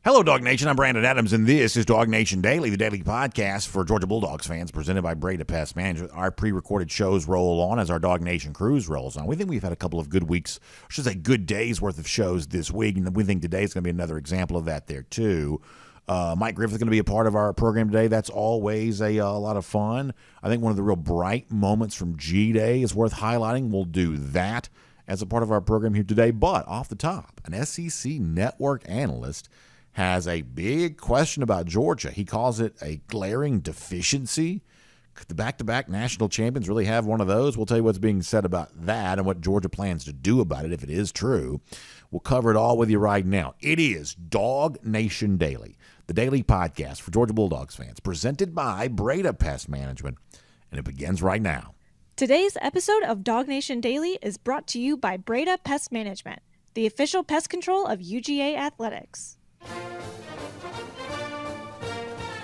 Hello, DawgNation. I'm Brandon Adams, and this is DawgNation Daily, the daily podcast for Georgia Bulldogs fans, presented by Breda, Pest Management. Our pre-recorded shows roll on as our DawgNation cruise rolls on. We think we've had a couple of good weeks, I should say good days worth of shows this week, and we think today is going to be another example of that there, too. Mike Griffith is going to be a part of our program today. That's always a lot of fun. I think one of the real bright moments from G-Day is worth highlighting. We'll do that as a part of our program here today. But off the top, an SEC network analyst has a big question about Georgia. He calls it a glaring deficiency. Could the back-to-back national champions really have one of those? We'll tell you what's being said about that and what Georgia plans to do about it if it is true. We'll cover it all with you right now. It is DawgNation Daily, the daily podcast for Georgia Bulldogs fans, presented by Breda Pest Management, and it begins right now. Today's episode of DawgNation Daily is brought to you by Breda Pest Management, the official pest control of UGA Athletics.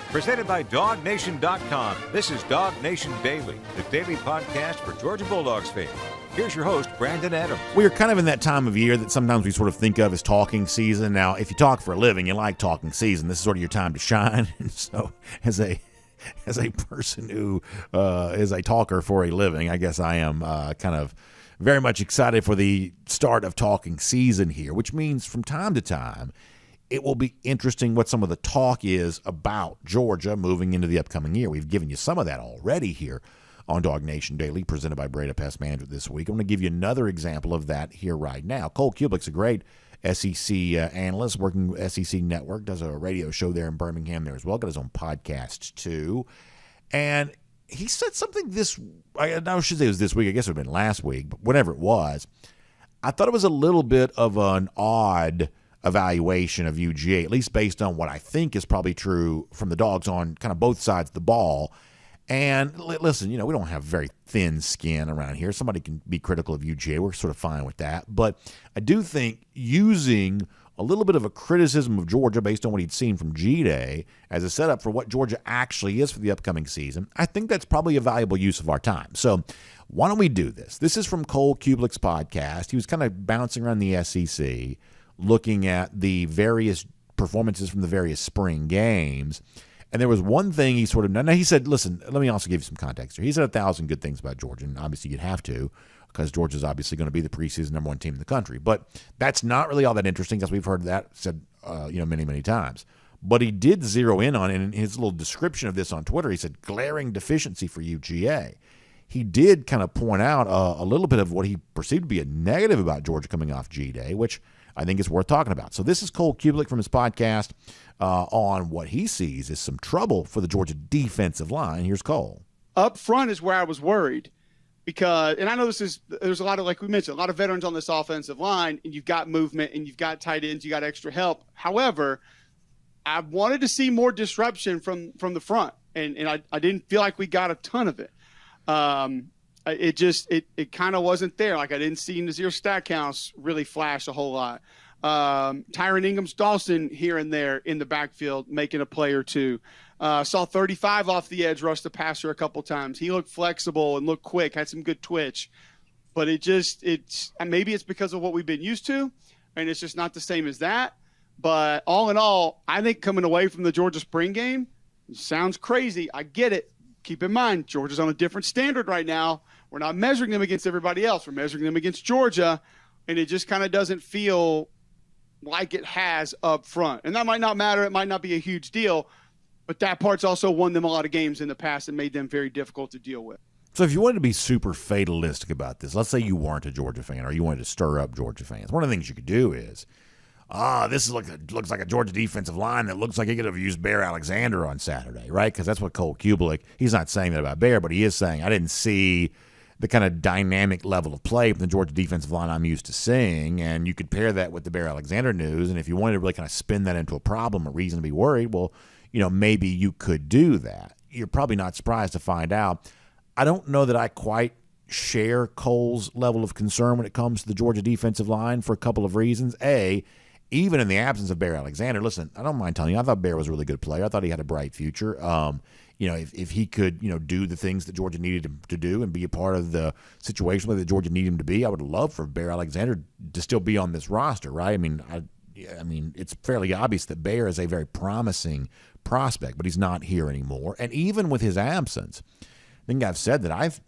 Presented by DawgNation.com. This is DawgNation Daily, the daily podcast for Georgia Bulldogs fans. Here's your host, Brandon Adams. We are kind of in that time of year that sometimes we sort of think of as talking season. Now, if you talk for a living, you like talking season. This is sort of your time to shine. And so, as a person who is a talker for a living, I guess I am kind of very much excited for the start of talking season here, which means from time to time, it will be interesting what some of the talk is about Georgia moving into the upcoming year. We've given you some of that already here on DawgNation Daily, presented by Breda Pest Management this week. I'm going to give you another example of that here right now. Cole Kublik's a great SEC analyst working with SEC Network, does a radio show there in Birmingham there as well, got his own podcast too. And he said something I should say it was this week, I guess it would have been last week, but whatever it was, I thought it was a little bit of an odd evaluation of UGA, at least based on what I think is probably true from the Dogs on kind of both sides of the ball. And listen, we don't have very thin skin around here. Somebody can be critical of UGA. We're sort of fine with that. But I do think using a little bit of a criticism of Georgia based on what he'd seen from G-Day as a setup for what Georgia actually is for the upcoming season, I think that's probably a valuable use of our time. So why don't we do this? This is from Cole Kublik's podcast. He was kind of bouncing around the SEC, looking at the various performances from the various spring games. And there was one thing he sort of – now he said, listen, let me also give you some context here. He said 1,000 good things about Georgia, and obviously you'd have to because Georgia's obviously going to be the preseason number one team in the country. But that's not really all that interesting because we've heard that said many, many times. But he did zero in on it in his little description of this on Twitter. He said, glaring deficiency for UGA. He did kind of point out a little bit of what he perceived to be a negative about Georgia coming off G-Day, which I think is worth talking about. So this is Cole Kublik from his podcast on what he sees as some trouble for the Georgia defensive line. Here's Cole. Up front is where I was worried because, and I know there's a lot of, like we mentioned, a lot of veterans on this offensive line, and you've got movement and you've got tight ends, you got extra help. However, I wanted to see more disruption from the front, and I didn't feel like we got a ton of it. It kind of wasn't there. Like I didn't see Nazir Stackhouse really flash a whole lot. Tyron Ingams-Dawson here and there in the backfield making a play or two. Saw 35 off the edge rush the passer a couple times. He looked flexible and looked quick, had some good twitch. But maybe it's because of what we've been used to, and it's just not the same as that. But all in all, I think coming away from the Georgia spring game, sounds crazy. I get it. Keep in mind, Georgia's on a different standard right now. We're not measuring them against everybody else. We're measuring them against Georgia, and it just kind of doesn't feel like it has up front. And that might not matter. It might not be a huge deal, but that part's also won them a lot of games in the past and made them very difficult to deal with. So if you wanted to be super fatalistic about this, let's say you weren't a Georgia fan or you wanted to stir up Georgia fans, one of the things you could do is, this looks like a Georgia defensive line that looks like he could have used Bear Alexander on Saturday, right? Because that's what Cole Kublik, he's not saying that about Bear, but he is saying, I didn't see the kind of dynamic level of play from the Georgia defensive line I'm used to seeing, and you could pair that with the Bear Alexander news, and if you wanted to really kind of spin that into a problem, a reason to be worried, well, maybe you could do that. You're probably not surprised to find out. I don't know that I quite share Cole's level of concern when it comes to the Georgia defensive line for a couple of reasons. A, even in the absence of Bear Alexander, listen, I don't mind telling you, I thought Bear was a really good player. I thought he had a bright future. If he could, do the things that Georgia needed him to do and be a part of the situation that Georgia needed him to be, I would love for Bear Alexander to still be on this roster, right? I mean, I mean, it's fairly obvious that Bayer is a very promising prospect, but he's not here anymore. And even with his absence, I think I've said that I've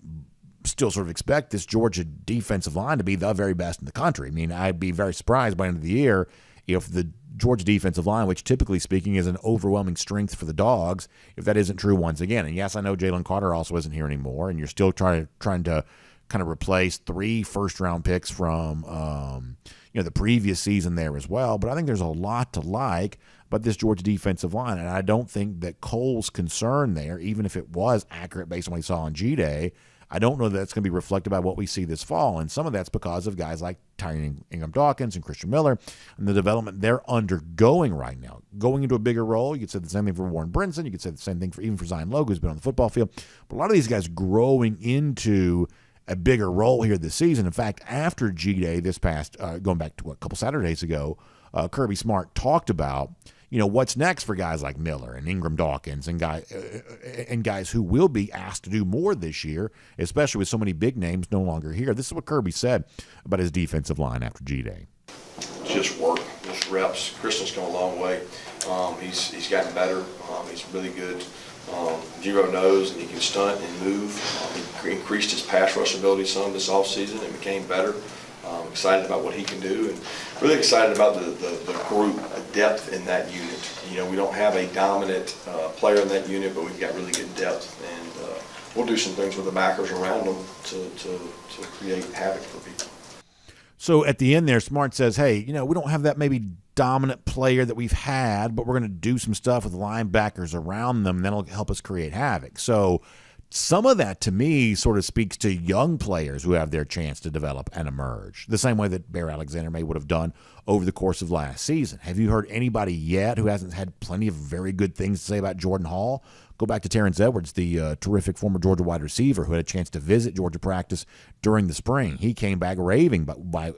still sort of expect this Georgia defensive line to be the very best in the country. I mean, I'd be very surprised by the end of the year if the Georgia defensive line, which typically speaking is an overwhelming strength for the Dogs, if that isn't true once again. And yes, I know Jalen Carter also isn't here anymore, and you're still trying to kind of replace 3 first-round picks from the previous season there as well. But I think there's a lot to like about this Georgia defensive line, and I don't think that Cole's concern there, even if it was accurate based on what he saw on G-Day, I don't know that that's going to be reflected by what we see this fall, and some of that's because of guys like Aryan Dawkins and Christian Miller and the development they're undergoing right now. Going into a bigger role, you could say the same thing for Warren Brinson. You could say the same thing for Zion Logue, who's been on the football field. But a lot of these guys growing into a bigger role here this season. In fact, after G-Day this past, going back to a couple Saturdays ago, Kirby Smart talked about what's next for guys like Miller and Ingram Dawkins and guys who will be asked to do more this year, especially with so many big names no longer here. This is what Kirby said about his defensive line after G-Day. Just work, just reps. Christian's come a long way. He's gotten better. He's really good. Zero nose, and he can stunt and move. He increased his pass rush ability some this offseason and became better. Excited about what he can do, and really excited about the group, the depth in that unit. We don't have a dominant player in that unit, but we've got really good depth, and we'll do some things with the backers around them to create havoc for people. So at the end there, Smart says, hey, we don't have that maybe dominant player that we've had, but we're going to do some stuff with linebackers around them, and that'll help us create havoc. So some of that, to me, sort of speaks to young players who have their chance to develop and emerge, the same way that Bear Alexander may would have done over the course of last season. Have you heard anybody yet who hasn't had plenty of very good things to say about Jordan Hall? Go back to Terrence Edwards, the terrific former Georgia wide receiver who had a chance to visit Georgia practice during the spring. He came back raving by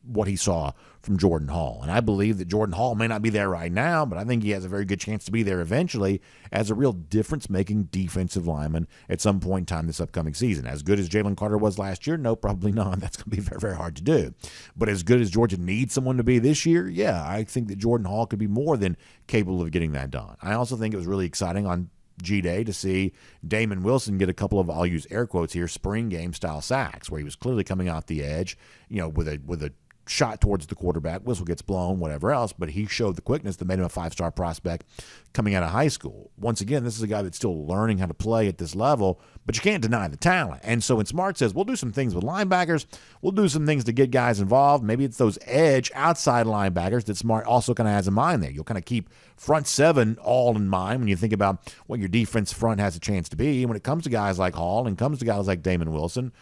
what he saw from Jordan Hall. And I believe that Jordan Hall may not be there right now, but I think he has a very good chance to be there eventually as a real difference-making defensive lineman at some point in time this upcoming season. As good as Jalen Carter was last year? No, probably not. That's going to be very, very hard to do. But as good as Georgia needs someone to be this year, yeah, I think that Jordan Hall could be more than capable of getting that done. I also think it was really exciting on G-Day to see Damon Wilson get a couple of, I'll use air quotes here, spring game style sacks where he was clearly coming out the edge, with a shot towards the quarterback, whistle gets blown, whatever else, but he showed the quickness that made him a 5-star prospect coming out of high school. Once again, this is a guy that's still learning how to play at this level, but you can't deny the talent. And so when Smart says, we'll do some things with linebackers, we'll do some things to get guys involved, maybe it's those edge outside linebackers that Smart also kind of has in mind there. You'll kind of keep front seven all in mind when you think about what your defense front has a chance to be. And when it comes to guys like Hall and comes to guys like Damon Wilson,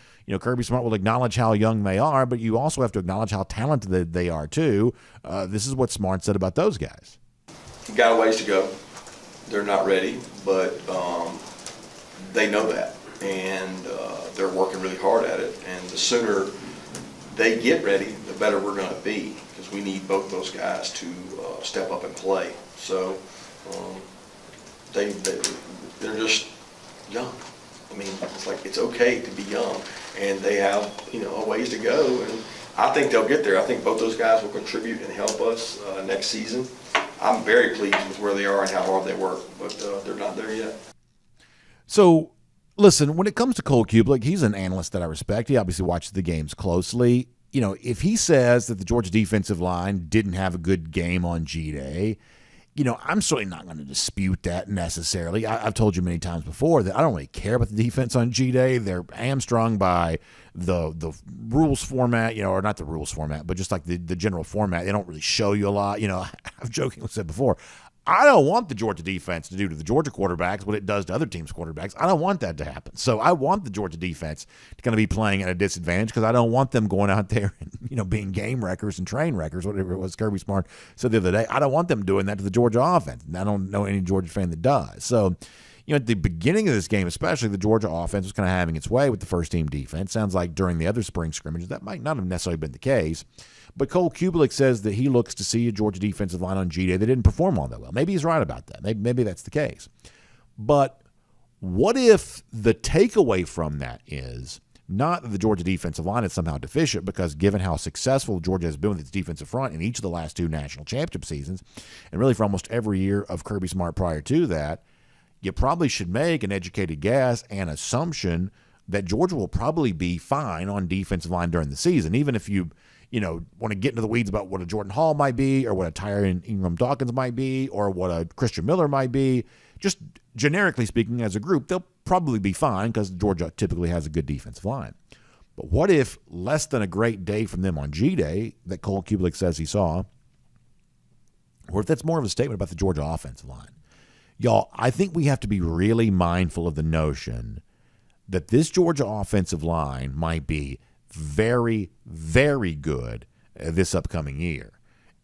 Kirby Smart will acknowledge how young they are, but you also have to acknowledge how talented they are too. This is what Smart said about those guys. Got a ways to go. They're not ready, but they know that, and they're working really hard at it. And the sooner they get ready, the better we're going to be, because we need both those guys to step up and play. So they're just young. I mean, it's okay to be young, and they have a ways to go, and I think they'll get there. I think both those guys will contribute and help us next season. I'm very pleased with where they are and how hard they work, but they're not there yet. So, listen, when it comes to Cole Kublik, he's an analyst that I respect. He obviously watches the games closely. If he says that the Georgia defensive line didn't have a good game on G-Day, I'm certainly not going to dispute that necessarily. I've told you many times before that I don't really care about the defense on G-Day. They're hamstrung by the rules format, or not the rules format, but just like the general format. They don't really show you a lot. I've jokingly said before, I don't want the Georgia defense to do to the Georgia quarterbacks what it does to other teams' quarterbacks. I don't want that to happen. So I want the Georgia defense to kind of be playing at a disadvantage because I don't want them going out there and being game wreckers and train wreckers, whatever it was Kirby Smart said the other day. I don't want them doing that to the Georgia offense. And I don't know any Georgia fan that does. So, at the beginning of this game, especially, the Georgia offense was kind of having its way with the first-team defense. Sounds like during the other spring scrimmages, that might not have necessarily been the case. But Cole Kublik says that he looks to see a Georgia defensive line on G-Day that didn't perform all that well. Maybe he's right about that. Maybe that's the case. But what if the takeaway from that is Not that the Georgia defensive line is somehow deficient, because given how successful Georgia has been with its defensive front in each of the last 2 national championship seasons, and really for almost every year of Kirby Smart prior to that, you probably should make an educated guess and assumption that Georgia will probably be fine on defensive line during the season, even if you want to get into the weeds about what a Jordan Hall might be, or what a Tyron Ingram Dawkins might be, or what a Christian Miller might be. Just generically speaking, as a group, they'll probably be fine because Georgia typically has a good defensive line. But what if less than a great day from them on G-Day that Cole Kubelik says he saw, or if that's more of a statement about the Georgia offensive line? Y'all, I think we have to be really mindful of the notion that this Georgia offensive line might be very, very good this upcoming year.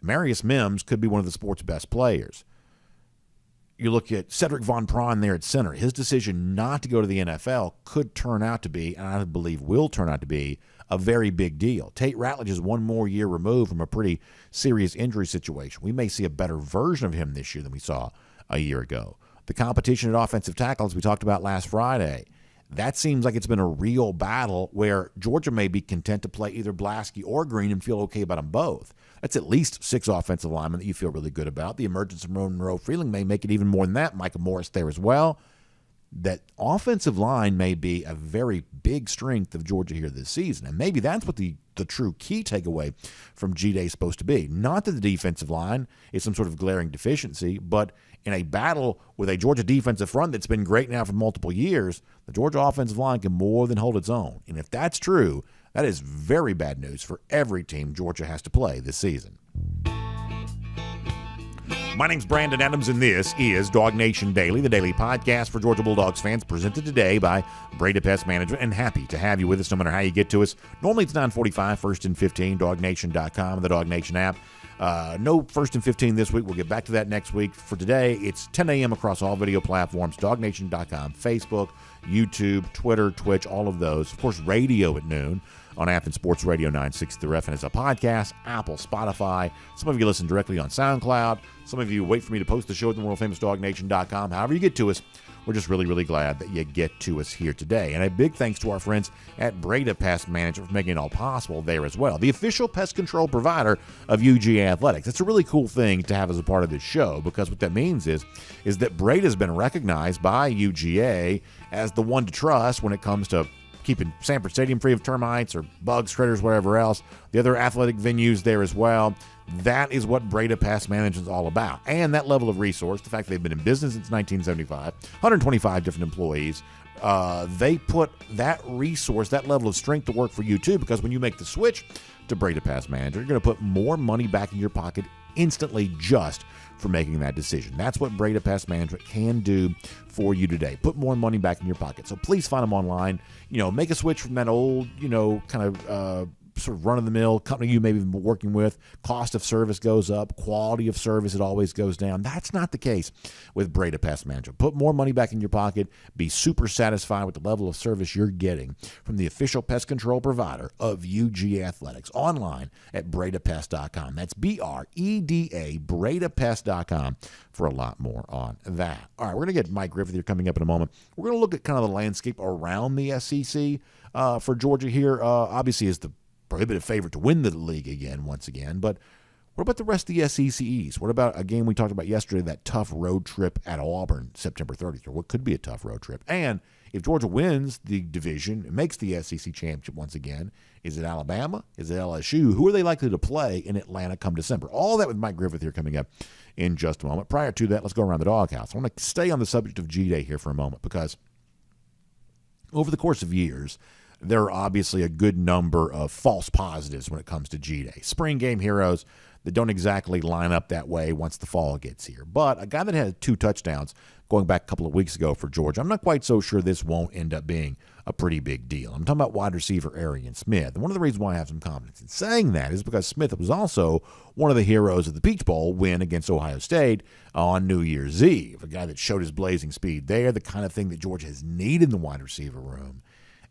Marius Mims could be one of the sport's best players. You look at Cedric Von Prawn there at center. His decision not to go to the NFL could turn out to be, and I believe will turn out to be, a very big deal. Tate Ratledge is one more year removed from a pretty serious injury situation. We may see a better version of him this year than we saw a year ago. The competition at offensive tackle, as we talked about last Friday, that seems like it's been a real battle where Georgia may be content to play either Blasky or Green and feel okay about them both. That's at least 6 offensive linemen that you feel really good about. The emergence of Monroe Freeling may make it even more than that. Micah Morris there as well. That offensive line may be a very big strength of Georgia here this season. And maybe that's what the true key takeaway from G-Day is supposed to be. Not that the defensive line is some sort of glaring deficiency, but in a battle with a Georgia defensive front that's been great now for multiple years, the Georgia offensive line can more than hold its own. And if that's true, that is very bad news for every team Georgia has to play this season. My name's Brandon Adams, and this is DawgNation Daily, the daily podcast for Georgia Bulldogs fans, presented today by Breda Pest Management, and happy to have you with us no matter how you get to us. Normally it's 9:45, 1st and 15, DawgNation.com, and the DawgNation app. No 1st and 15 this week. We'll get back to that next week. For today, it's 10 a.m. across all video platforms, DawgNation.com, Facebook, YouTube, Twitter, Twitch, all of those. Of course, radio at noon on Athens Sports Radio 960 The Ref, and as a podcast, Apple, Spotify. Some of you listen directly on SoundCloud. Some of you wait for me to post the show at the world-famous DawgNation.com. However you get to us, we're just really, really glad that you get to us here today. And a big thanks to our friends at Breda Pest Management for making it all possible there as well. The official pest control provider of UGA Athletics. It's a really cool thing to have as a part of this show, because what that means is that Breda's been recognized by UGA as the one to trust when it comes to keeping Sanford Stadium free of termites or bugs, critters, whatever else. The other athletic venues there as well. That is what Breda Pest Management is all about. And that level of resource, the fact they've been in business since 1975, 125 different employees, they put that resource, that level of strength to work for you too, because when you make the switch to Breda Pest Management, you're going to put more money back in your pocket instantly just for making that decision. That's what Breda Pest Management can do for you today. Put more money back in your pocket. So please find them online. Make a switch from that old, kind of sort of run-of-the-mill company you may be working with. Cost of service goes up. Quality of service, it always goes down. That's not the case with Breda Pest Management. Put more money back in your pocket. Be super satisfied with the level of service you're getting from the official pest control provider of UGA Athletics. Online at BredaPest.com. That's BREDA, BredaPest.com, for a lot more on that. All right, we're going to get Mike Griffith here coming up in a moment. We're going to look at kind of the landscape around the SEC for Georgia here. Obviously, is the prohibitive favorite to win the league once again. But what about the rest of the SEC East? What about a game we talked about yesterday, that tough road trip at Auburn, September 30th, or what could be a tough road trip? And if Georgia wins the division, it makes the SEC championship once again, is it Alabama? Is it LSU? Who are they likely to play in Atlanta come December? All that with Mike Griffith here coming up in just a moment. Prior to that, let's go around the doghouse. I want to stay on the subject of G-Day here for a moment, because over the course of years, there are obviously a good number of false positives when it comes to G-Day. Spring game heroes that don't exactly line up that way once the fall gets here. But a guy that had 2 touchdowns going back a couple of weeks ago for Georgia, I'm not quite so sure this won't end up being a pretty big deal. I'm talking about wide receiver Aryan Smith. And one of the reasons why I have some confidence in saying that is because Smith was also one of the heroes of the Peach Bowl win against Ohio State on New Year's Eve. A guy that showed his blazing speed there, the kind of thing that Georgia has needed in the wide receiver room.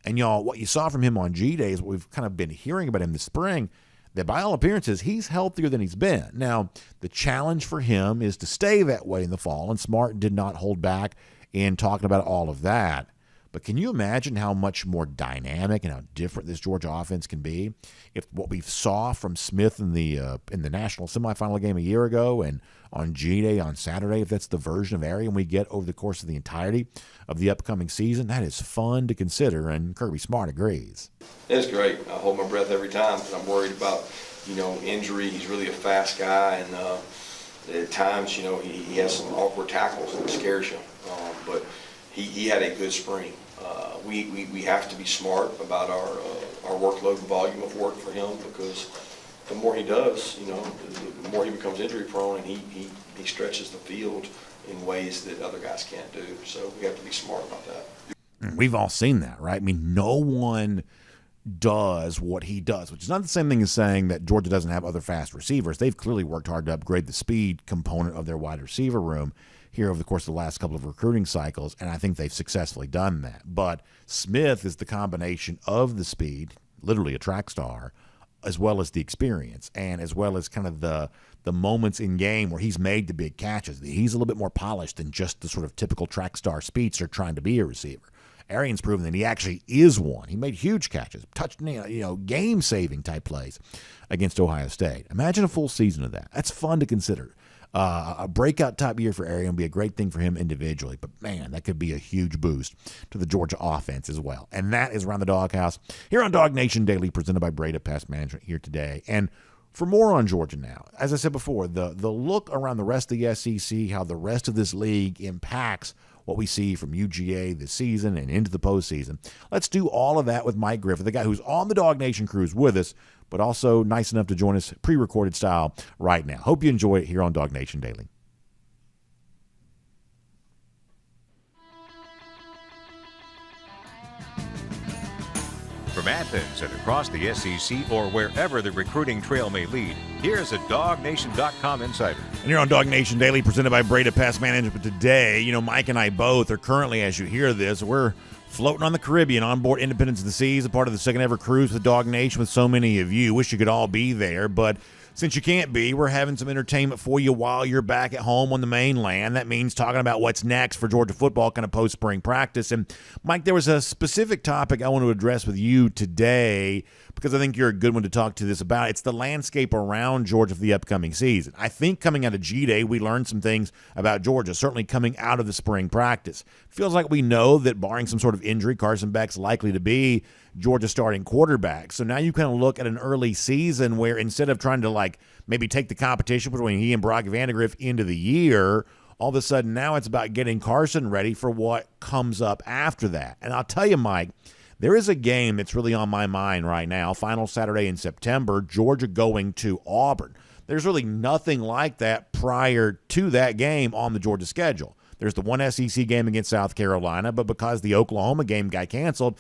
And, y'all, what you saw from him on G-Day is what we've kind of been hearing about him this spring, that by all appearances, he's healthier than he's been. Now, the challenge for him is to stay that way in the fall, and Smart did not hold back in talking about all of that. But can you imagine how much more dynamic and how different this Georgia offense can be if what we saw from Smith in the national semifinal game a year ago and on G-Day on Saturday, if that's the version of Aryan we get over the course of the entirety of the upcoming season? That is fun to consider, and Kirby Smart agrees. It's great. I hold my breath every time because I'm worried about, injury. He's really a fast guy, and at times, he has some awkward tackles that scares you. But he had a good spring. We have to be smart about our workload and volume of work for him, because the more he does, the more he becomes injury prone, and he stretches the field in ways that other guys can't do. So we have to be smart about that. We've all seen that, right? I mean, no one does what he does, which is not the same thing as saying that Georgia doesn't have other fast receivers. They've clearly worked hard to upgrade the speed component of their wide receiver room here over the course of the last couple of recruiting cycles, and I think they've successfully done that. But Smith is the combination of the speed, literally a track star, as well as the experience, and as well as kind of the moments in game where he's made the big catches. He's a little bit more polished than just the sort of typical track star speedster trying to be a receiver. Aryan's proven that he actually is one. He made huge catches, game-saving type plays against Ohio State. Imagine a full season of that. That's fun to consider. A breakout type year for Aryan would be a great thing for him individually, but man, that could be a huge boost to the Georgia offense as well. And that is Around the Doghouse here on DawgNation Daily, presented by Breda Pest Management here today. And for more on Georgia now, as I said before, the look around the rest of the SEC, how the rest of this league impacts what we see from UGA this season and into the postseason. Let's do all of that with Mike Griffith, the guy who's on the DawgNation cruise with us, but also nice enough to join us pre-recorded style right now. Hope you enjoy it here on DawgNation Daily. From Athens and across the SEC or wherever the recruiting trail may lead, here's a DawgNation.com insider. And you're on DawgNation Daily, presented by Breda Pest Management. Today, Mike and I both are currently, as you hear this, we're floating on the Caribbean on board Independence of the Seas, a part of the second ever cruise with DawgNation with so many of you. Wish you could all be there, but since you can't be, we're having some entertainment for you while you're back at home on the mainland. That means talking about what's next for Georgia football, kind of post-spring practice. And, Mike, there was a specific topic I want to address with you today because I think you're a good one to talk to this about. It's the landscape around Georgia for the upcoming season. I think coming out of G-Day, we learned some things about Georgia, certainly coming out of the spring practice. Feels like we know that barring some sort of injury, Carson Beck's likely to be Georgia starting quarterback. So now you kind of look at an early season where instead of trying to maybe take the competition between he and Brock Vandagriff into the year, all of a sudden now it's about getting Carson ready for what comes up after that. And I'll tell you, Mike, there is a game that's really on my mind right now, final Saturday in September, Georgia going to Auburn. There's really nothing like that prior to that game on the Georgia schedule. There's the one SEC game against South Carolina, but because the Oklahoma game got canceled,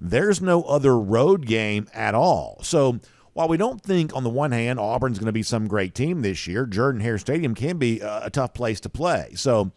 there's no other road game at all. So while we don't think, on the one hand, Auburn's going to be some great team this year, Jordan-Hare Stadium can be a tough place to play. So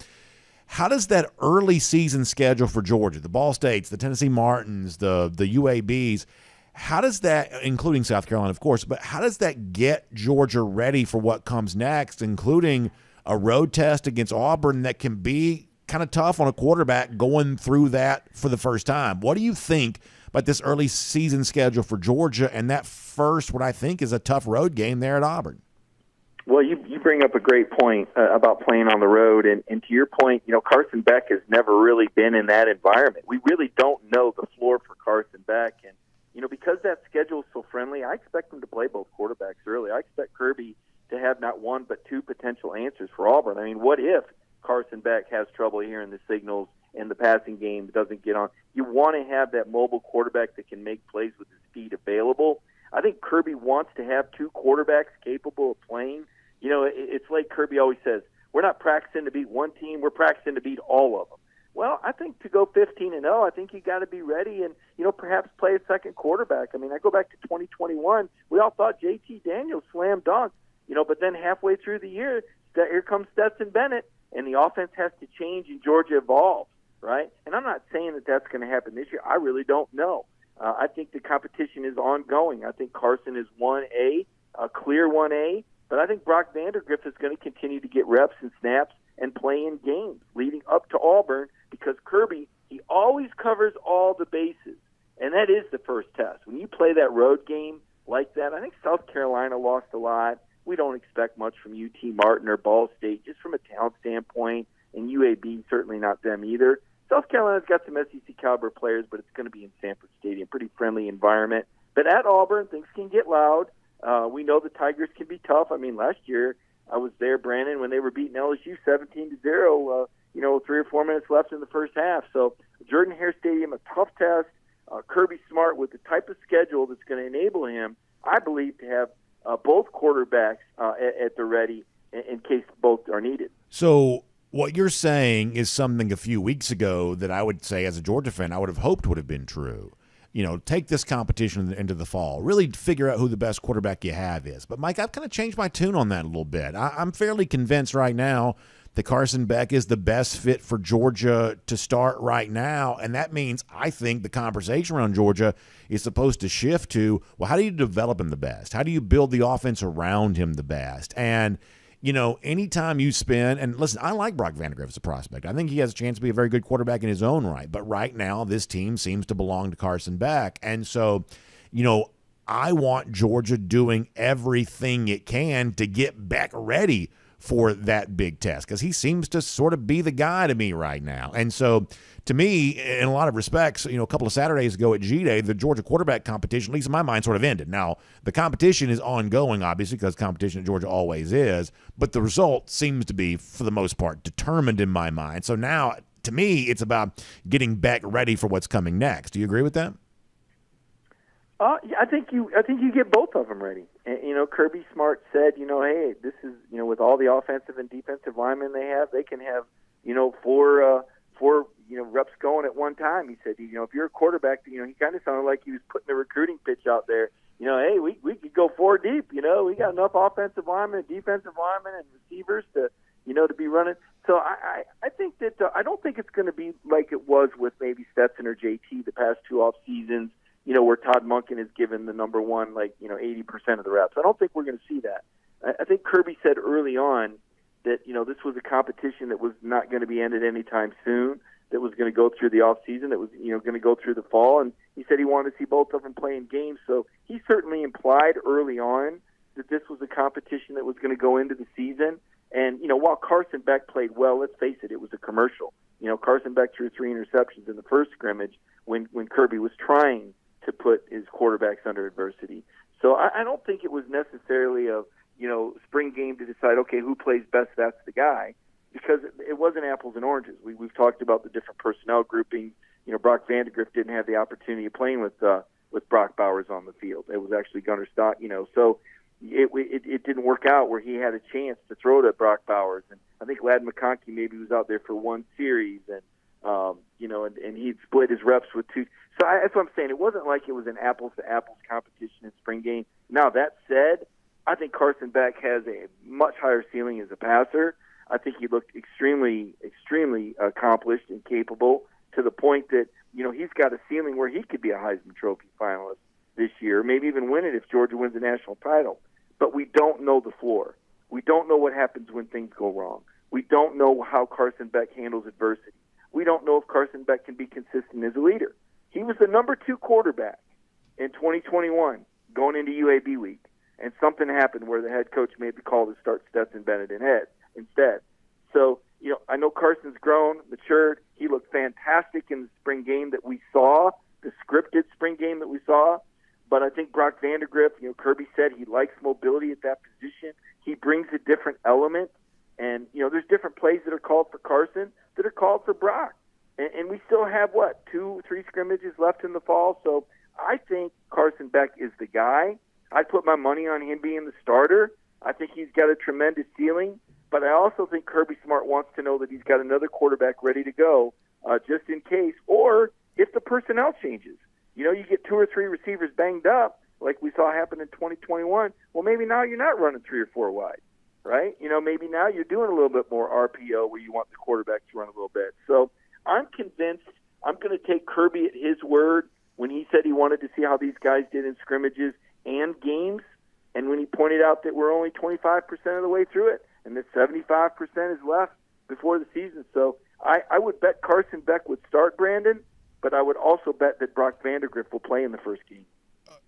how does that early season schedule for Georgia, the Ball States, the Tennessee Martins, the UABs, how does that, including South Carolina, of course, but how does that get Georgia ready for what comes next, including a road test against Auburn that can be kind of tough on a quarterback going through that for the first time? What do you think about this early season schedule for Georgia and that first, what I think is a tough road game there at Auburn? Well, you bring up a great point about playing on the road, and to your point, Carson Beck has never really been in that environment. We really don't know the floor for Carson Beck, and because that schedule is so friendly, I expect him to play both quarterbacks early. I expect Kirby to have not one but two potential answers for Auburn. I mean, what if Carson Beck has trouble hearing the signals and the passing game doesn't get on? You want to have that mobile quarterback that can make plays with the speed available. I think Kirby wants to have two quarterbacks capable of playing. It's like Kirby always says, we're not practicing to beat one team, we're practicing to beat all of them. Well, I think to go 15-0, I think you got to be ready and, perhaps play a second quarterback. I mean, I go back to 2021, we all thought JT Daniels slam dunk, but then halfway through the year, here comes Stetson Bennett, and the offense has to change and Georgia evolves, right? And I'm not saying that that's going to happen this year. I really don't know. I think the competition is ongoing. I think Carson is 1A, a clear 1A, but I think Brock Vandagriff is going to continue to get reps and snaps and play in games leading up to Auburn because Kirby, He always covers all the bases, and that is the first test. When you play that road game like that, I think South Carolina lost a lot. We don't expect much from UT Martin or Ball State, just from a talent standpoint, and UAB, certainly not them either. South Carolina's got some SEC caliber players, but it's going to be in Sanford Stadium, pretty friendly environment. But at Auburn, things can get loud. We know the Tigers can be tough. I mean, last year I was there, Brandon, when they were beating LSU 17-0. 3 or 4 minutes left in the first half. So Jordan Hare Stadium, a tough test. Kirby Smart with the type of schedule that's going to enable him, I believe, to have both quarterbacks at the ready in case both are needed. So what you're saying is something a few weeks ago that I would say as a Georgia fan I would have hoped would have been true. Take this competition into the fall. Really figure out who the best quarterback you have is. But, Mike, I've kind of changed my tune on that a little bit. I'm fairly convinced right now that Carson Beck is the best fit for Georgia to start right now, and that means I think the conversation around Georgia is supposed to shift to, well, how do you develop him the best? How do you build the offense around him the best? And, anytime you spend – and listen, I like Brock Vandagriff as a prospect. I think he has a chance to be a very good quarterback in his own right. But right now this team seems to belong to Carson Beck. And so, I want Georgia doing everything it can to get Beck ready for that big test because he seems to sort of be the guy to me right now. And so to me, in a lot of respects, a couple of Saturdays ago at G-Day, the Georgia quarterback competition, at least in my mind, sort of ended. Now, the competition is ongoing, obviously, because competition at Georgia always is, but the result seems to be, for the most part, determined in my mind. So now, to me, it's about getting Beck ready for what's coming next. Do you agree with that? Yeah, I think you get both of them ready. And, Kirby Smart said, hey, this is, with all the offensive and defensive linemen they have, they can have, four reps going at one time. He said, if you're a quarterback, he kind of sounded like he was putting the recruiting pitch out there. Hey, we could go 4 deep. We got enough offensive linemen, defensive linemen, and receivers to be running. So I think that I don't think it's going to be like it was with maybe Stetson or JT the past 2 off seasons. Where Todd Monken is given the number one, 80% of the reps. I don't think we're going to see that. I think Kirby said early on that, this was a competition that was not going to be ended anytime soon, that was going to go through the off season, that was, going to go through the fall. And he said he wanted to see both of them play in games. So he certainly implied early on that this was a competition that was going to go into the season. And, while Carson Beck played well, let's face it, it was a commercial. Carson Beck threw 3 interceptions in the first scrimmage when Kirby was trying to put his quarterbacks under adversity. So I don't think it was necessarily a, spring game to decide, okay, who plays best, that's the guy, because it wasn't apples and oranges. We've talked about the different personnel groupings. Brock Vandagriff didn't have the opportunity of playing with Brock Bowers on the field. It was actually Gunnar Stott, so it didn't work out where he had a chance to throw to Brock Bowers. And I think Ladd McConkey maybe was out there for 1 series, and and he'd split his reps with 2. So that's what I'm saying. It wasn't like it was an apples-to-apples competition in spring game. Now, that said, I think Carson Beck has a much higher ceiling as a passer. I think he looked extremely, extremely accomplished and capable to the point that, he's got a ceiling where he could be a Heisman Trophy finalist this year, maybe even win it if Georgia wins the national title. But we don't know the floor. We don't know what happens when things go wrong. We don't know how Carson Beck handles adversity. We don't know if Carson Beck can be consistent as a leader. He was the number 2 quarterback in 2021 going into UAB week, and something happened where the head coach made the call to start Stetson Bennett instead. So, I know Carson's grown, matured. He looked fantastic in the spring game that we saw, the scripted spring game that we saw. But I think Brock Vandagriff, Kirby said he likes mobility at that position. He brings a different element. And, there's different plays that are called for Carson that are called for Brock. And we still have, 2-3 scrimmages left in the fall. So I think Carson Beck is the guy. I'd put my money on him being the starter. I think he's got a tremendous ceiling. But I also think Kirby Smart wants to know that he's got another quarterback ready to go just in case. Or if the personnel changes. You get 2 or 3 receivers banged up like we saw happen in 2021. Well, maybe now you're not running 3 or 4 wide. Right? Maybe now you're doing a little bit more RPO where you want the quarterback to run a little bit. So I'm convinced I'm going to take Kirby at his word when he said he wanted to see how these guys did in scrimmages and games, and when he pointed out that we're only 25% of the way through it and that 75% is left before the season. So I would bet Carson Beck would start, Brandon, but I would also bet that Brock Vandegrift will play in the first game.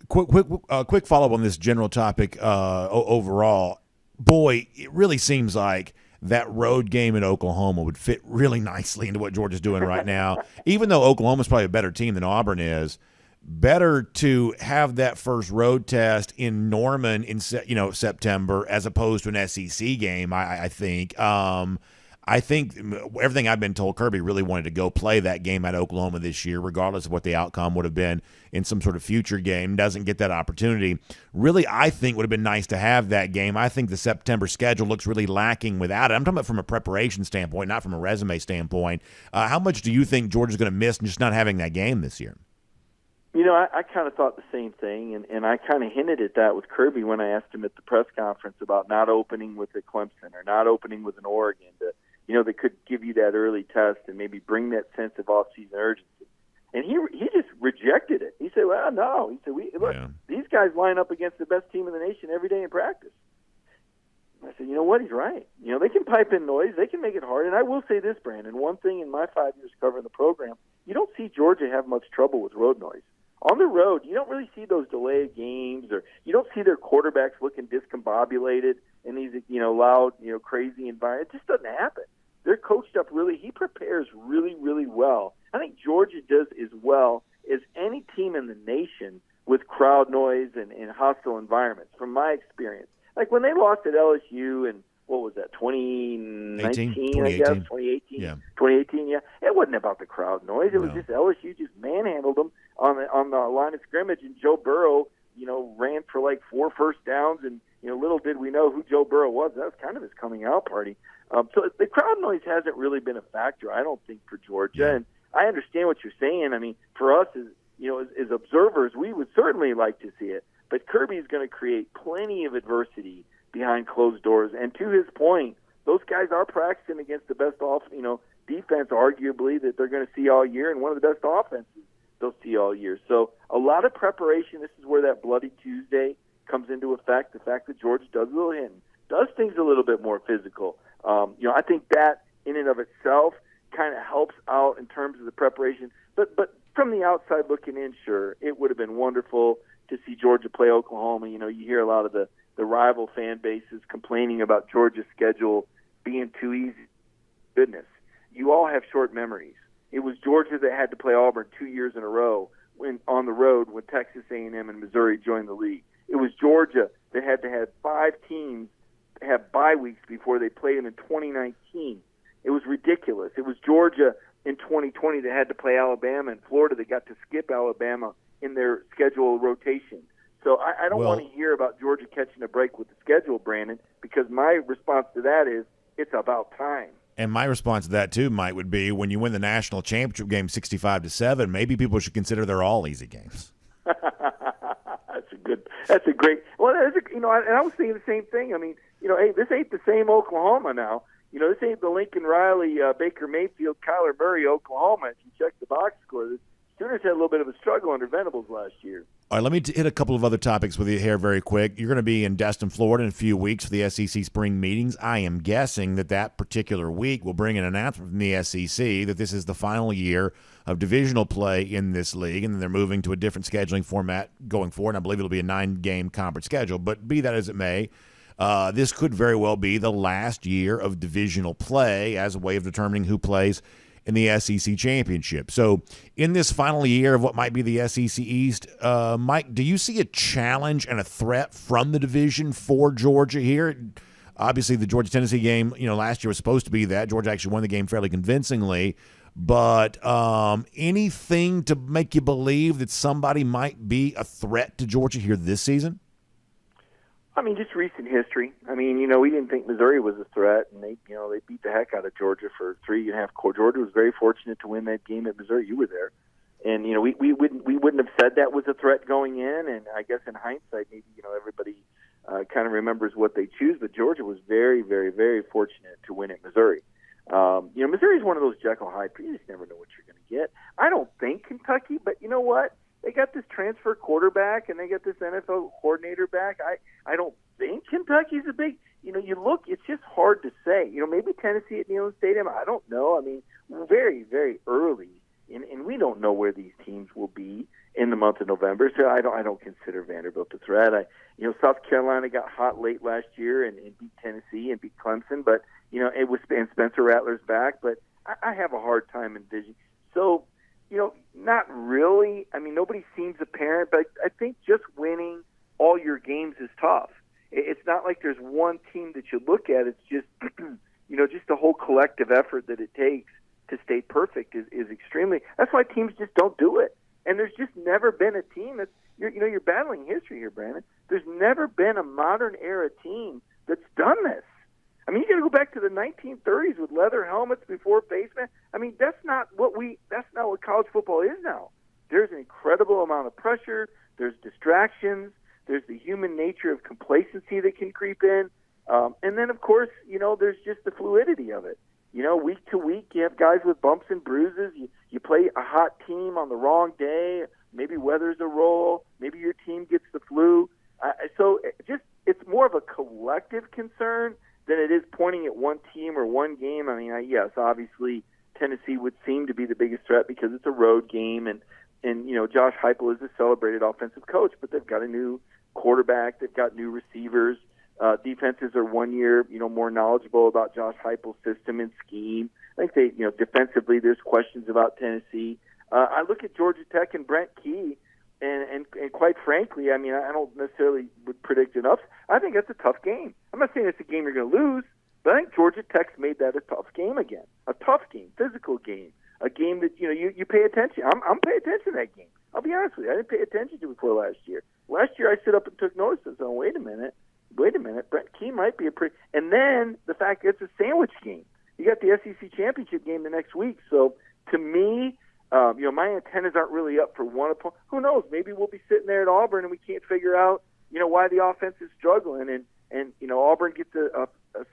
Quick follow-up on this general topic overall. Boy, it really seems like that road game in Oklahoma would fit really nicely into what Georgia's doing right now. Even though Oklahoma's probably a better team than Auburn is, better to have that first road test in Norman in September as opposed to an SEC game. I think. I think everything I've been told, Kirby really wanted to go play that game at Oklahoma this year, regardless of what the outcome would have been in some sort of future game. Doesn't get that opportunity. Really, I think would have been nice to have that game. I think the September schedule looks really lacking without it. I'm talking about from a preparation standpoint, not from a resume standpoint. How much do you think Georgia's going to miss just not having that game this year? I kind of thought the same thing, and I kind of hinted at that with Kirby when I asked him at the press conference about not opening with the Clemson or not opening with an Oregon that could give you that early test and maybe bring that sense of off-season urgency. And he just rejected it. He said, well, no. He said, these guys line up against the best team in the nation every day in practice. I said, you know what? He's right. They can pipe in noise. They can make it hard. And I will say this, Brandon, one thing in my 5 years covering the program, you don't see Georgia have much trouble with road noise. On the road, you don't really see those delayed games, or you don't see their quarterbacks looking discombobulated in these, loud, crazy environments. It just doesn't happen. They're coached up really. He prepares really, really well. I think Georgia does as well as any team in the nation with crowd noise and hostile environments, from my experience. Like when they lost at LSU in, what was that, 2019, 2018? Yeah. 2018, yeah. It wasn't about the crowd noise. It was just LSU just manhandled them on the line of scrimmage, and Joe Burrow, ran for like 4 first downs, and little did we know who Joe Burrow was. That was kind of his coming out party. So the crowd noise hasn't really been a factor, I don't think, for Georgia. Yeah. And I understand what you're saying. I mean, for us as observers, we would certainly like to see it. But Kirby is going to create plenty of adversity behind closed doors. And to his point, those guys are practicing against the best defense, arguably, that they're going to see all year, and one of the best offenses they'll see all year. So a lot of preparation. This is where that Bloody Tuesday comes into effect. The fact that Georgia does a little hitting, does things a little bit more physical. I think that in and of itself kind of helps out in terms of the preparation. But from the outside looking in, sure, it would have been wonderful to see Georgia play Oklahoma. You hear a lot of the rival fan bases complaining about Georgia's schedule being too easy. Goodness, you all have short memories. It was Georgia that had to play Auburn 2 years in a row on the road when Texas A&M and Missouri joined the league. It was Georgia that had to have 5 teams have bye weeks before they played them in 2019. It was ridiculous. It was Georgia in 2020 that had to play Alabama, and Florida that got to skip Alabama in their schedule rotation. So I don't want to hear about Georgia catching a break with the schedule, Brandon, because my response to that is it's about time. And my response to that too, Mike, would be when you win the national championship game 65-7, maybe people should consider they're all easy games. That's a great. Well, and I was thinking the same thing. I mean, hey, this ain't the same Oklahoma now. This ain't the Lincoln Riley, Baker Mayfield, Kyler Murray, Oklahoma. If you check the box score, the Sooners had a little bit of a struggle under Venables last year. All right, let me hit a couple of other topics with you here very quick. You're going to be in Destin, Florida in a few weeks for the SEC spring meetings. I am guessing that particular week will bring an announcement from the SEC that this is the final year of divisional play in this league, and then they're moving to a different scheduling format going forward. And I believe it'll be a 9-game conference schedule. But be that as it may, this could very well be the last year of divisional play as a way of determining who plays in the SEC championship. So in this final year of what might be the SEC East, Mike, do you see a challenge and a threat from the division for Georgia here? Obviously, the Georgia-Tennessee game, last year was supposed to be that. Georgia actually won the game fairly convincingly. But anything to make you believe that somebody might be a threat to Georgia here this season? I mean, just recent history. I mean, we didn't think Missouri was a threat, and they beat the heck out of Georgia for 3.5 quarters. Georgia was very fortunate to win that game at Missouri. You were there, and we wouldn't have said that was a threat going in. And I guess in hindsight, maybe everybody kind of remembers what they choose, but Georgia was very, very, very fortunate to win at Missouri. Missouri is one of those Jekyll Hyde. You just never know what you're going to get. I don't think Kentucky, but you know what? They got this transfer quarterback, and they got this NFL coordinator back. I don't think Kentucky's a big, you look, it's just hard to say. Maybe Tennessee at Neyland Stadium, I don't know. I mean, very, very early, and we don't know where these teams will be in the month of November. So I don't consider Vanderbilt a threat. South Carolina got hot late last year and beat Tennessee and beat Clemson, but it was, and Spencer Rattler's back, but I have a hard time envisioning. So, not really. I mean, nobody seems apparent, but I think just winning all your games is tough. It's not like there's one team that you look at. It's just, just the whole collective effort that it takes to stay perfect is extremely. That's why teams just don't do it. And there's just never been a team that's, you're battling history here, Brandon. There's never been a modern era team that's done this. I mean, you got to go back to the 1930s with leather helmets before face masks. I mean, that's not what college football is now. There's an incredible amount of pressure. There's distractions. There's the human nature of complacency that can creep in. And then, of course, there's just the fluidity of it. Week to week, you have guys with bumps and bruises. You play a hot team on the wrong day. Maybe weather's a roll. Maybe your team gets the flu. So it's more of a collective concern than it is pointing at one team or one game. I mean, yes, obviously Tennessee would seem to be the biggest threat because it's a road game, and Josh Heupel is a celebrated offensive coach, but they've got a new quarterback, they've got new receivers. Defenses are 1 year, more knowledgeable about Josh Heupel's system and scheme. I think they, defensively, there's questions about Tennessee. I look at Georgia Tech and Brent Key, and quite frankly, I mean, I don't necessarily would predict enough. I think that's a tough game. I'm not saying it's a game you're going to lose, but I think Georgia Tech's made that a tough game again. A tough game, physical game, a game that, you pay attention. I'm paying attention to that game. I'll be honest with you. I didn't pay attention to it before last year. Last year I stood up and took notice and said, wait a minute, Brent Key might be a pretty... And then the fact that it's a sandwich game. You got the SEC championship game the next week. So to me, my antennas aren't really up for one opponent. Who knows? Maybe we'll be sitting there at Auburn and we can't figure out, why the offense is struggling. And Auburn gets a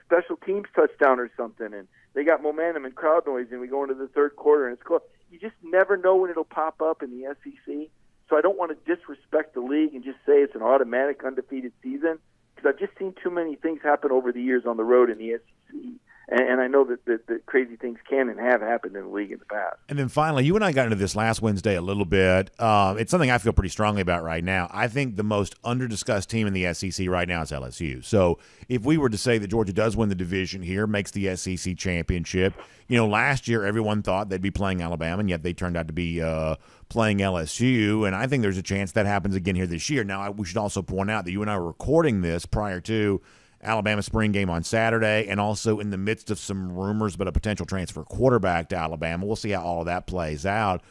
special teams touchdown or something, and they got momentum and crowd noise, and we go into the third quarter and it's close. You just never know when it'll pop up in the SEC. So I don't want to disrespect the league and just say it's an automatic undefeated season, because I've just seen too many things happen over the years on the road in the SEC. And I know that crazy things can and have happened in the league in the past. And then finally, you and I got into this last Wednesday a little bit. It's something I feel pretty strongly about right now. I think the most under-discussed team in the SEC right now is LSU. So if we were to say that Georgia does win the division here, makes the SEC championship, last year everyone thought they'd be playing Alabama, and yet they turned out to be playing LSU. And I think there's a chance that happens again here this year. Now, we should also point out that you and I were recording this prior to Alabama spring game on Saturday, and also in the midst of some rumors about a potential transfer quarterback to Alabama. We'll see how all of that plays out.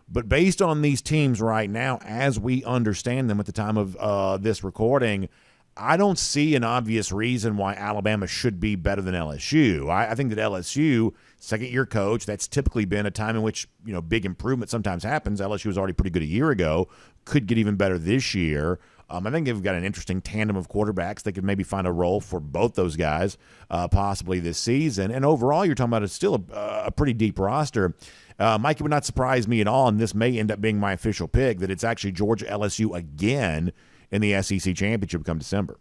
But based on these teams right now, as we understand them at the time of this recording, I don't see an obvious reason why Alabama should be better than LSU. I think that LSU, second-year coach, that's typically been a time in which, big improvement sometimes happens. LSU was already pretty good a year ago, could get even better this year. I think they've got an interesting tandem of quarterbacks. They could maybe find a role for both those guys possibly this season. And overall, you're talking about it's still a pretty deep roster. Mike, it would not surprise me at all, and this may end up being my official pick, that it's actually Georgia LSU again in the SEC championship come December.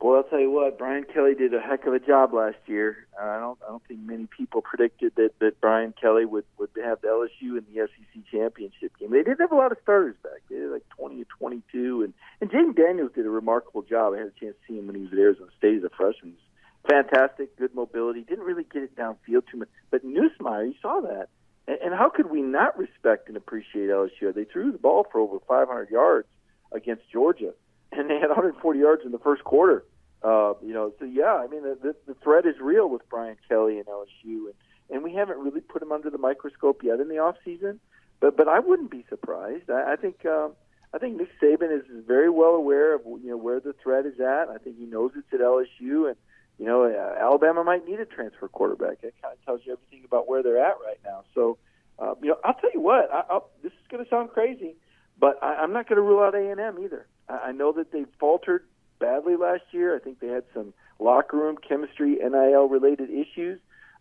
Well, I'll tell you what, Brian Kelly did a heck of a job last year. I don't think many people predicted that Brian Kelly would have the LSU in the SEC championship game. They did have a lot of starters back. They did like 20 or 22, and Jaden Daniels did a remarkable job. I had a chance to see him when he was at Arizona State as a freshman. Fantastic, good mobility. Didn't really get it downfield too much. But Nussmeier, you saw that. And how could we not respect and appreciate LSU? They threw the ball for over 500 yards against Georgia, and they had 140 yards in the first quarter. So yeah, I mean, the threat is real with Brian Kelly and LSU, and we haven't really put him under the microscope yet in the off season. But I wouldn't be surprised. I think Nick Saban is very well aware of where the threat is at. I think he knows it's at LSU, and Alabama might need a transfer quarterback. That kind of tells you everything about where they're at right now. So I'll tell you what. This is going to sound crazy, but I'm not going to rule out A&M either. I know that they faltered badly last year. I think they had some locker room chemistry, NIL-related issues.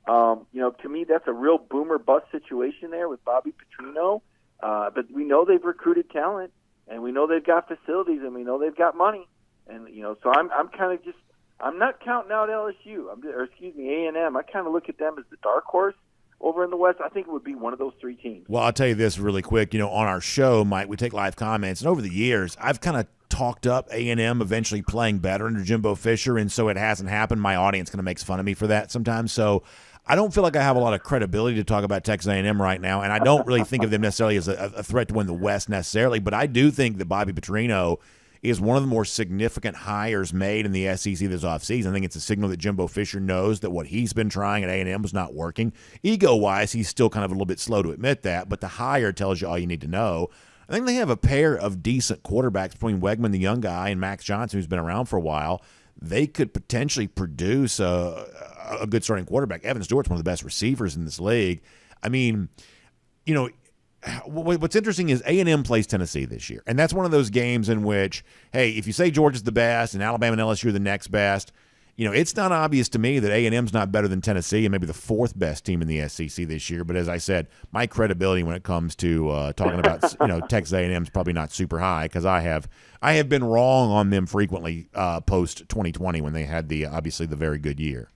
To me, that's a real boomer bust situation there with Bobby Petrino. But we know they've recruited talent, and we know they've got facilities, and we know they've got money. And so I'm kind of just, I'm not counting out LSU. A&M. I kind of look at them as the dark horse. over in the West, I think it would be one of those three teams. Well, I'll tell you this really quick. On our show, Mike, we take live comments, and over the years, I've kind of talked up A&M eventually playing better under Jimbo Fisher, and so it hasn't happened. My audience kind of makes fun of me for that sometimes. So I don't feel like I have a lot of credibility to talk about Texas A&M right now, and I don't really think of them necessarily as a threat to win the West necessarily, but I do think that Bobby Petrino is one of the more significant hires made in the SEC this offseason. I think it's a signal that Jimbo Fisher knows that what he's been trying at A&M was not working. Ego-wise, he's still kind of a little bit slow to admit that, but the hire tells you all you need to know. I think they have a pair of decent quarterbacks between Wegman, the young guy, and Max Johnson, who's been around for a while. They could potentially produce a good starting quarterback. Evan Stewart's one of the best receivers in this league. I mean, what's interesting is A&M plays Tennessee this year, and that's one of those games in which, hey, if you say Georgia's the best and Alabama and LSU are the next best, it's not obvious to me that A&M's not better than Tennessee and maybe the fourth best team in the SEC this year. But as I said, my credibility when it comes to talking about Texas A&M is probably not super high because I have been wrong on them frequently post 2020 when they had obviously the very good year.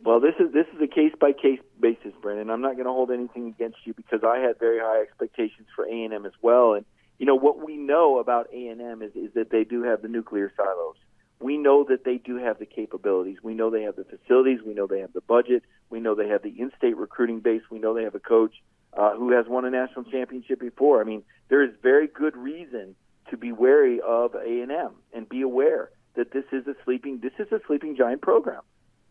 Well, this is a case-by-case basis, Brandon. I'm not going to hold anything against you because I had very high expectations for A&M as well. And, what we know about A&M is that they do have the nuclear silos. We know that they do have the capabilities. We know they have the facilities. We know they have the budget. We know they have the in-state recruiting base. We know they have a coach who has won a national championship before. I mean, there is very good reason to be wary of A&M and be aware that this is a sleeping giant program.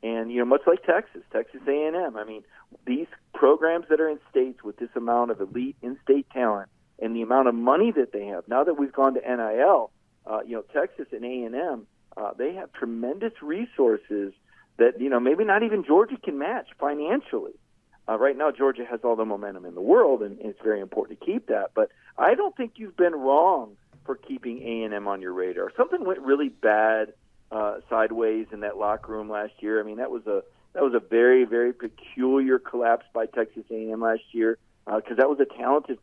And, much like Texas A&M, I mean, these programs that are in states with this amount of elite in-state talent and the amount of money that they have, now that we've gone to NIL, Texas and A&M, they have tremendous resources that, maybe not even Georgia can match financially. Right now, Georgia has all the momentum in the world, and it's very important to keep that. But I don't think you've been wrong for keeping A&M on your radar. Something went really bad sideways in that locker room last year. I mean, that was a very, very peculiar collapse by Texas A&M last year because that was a talented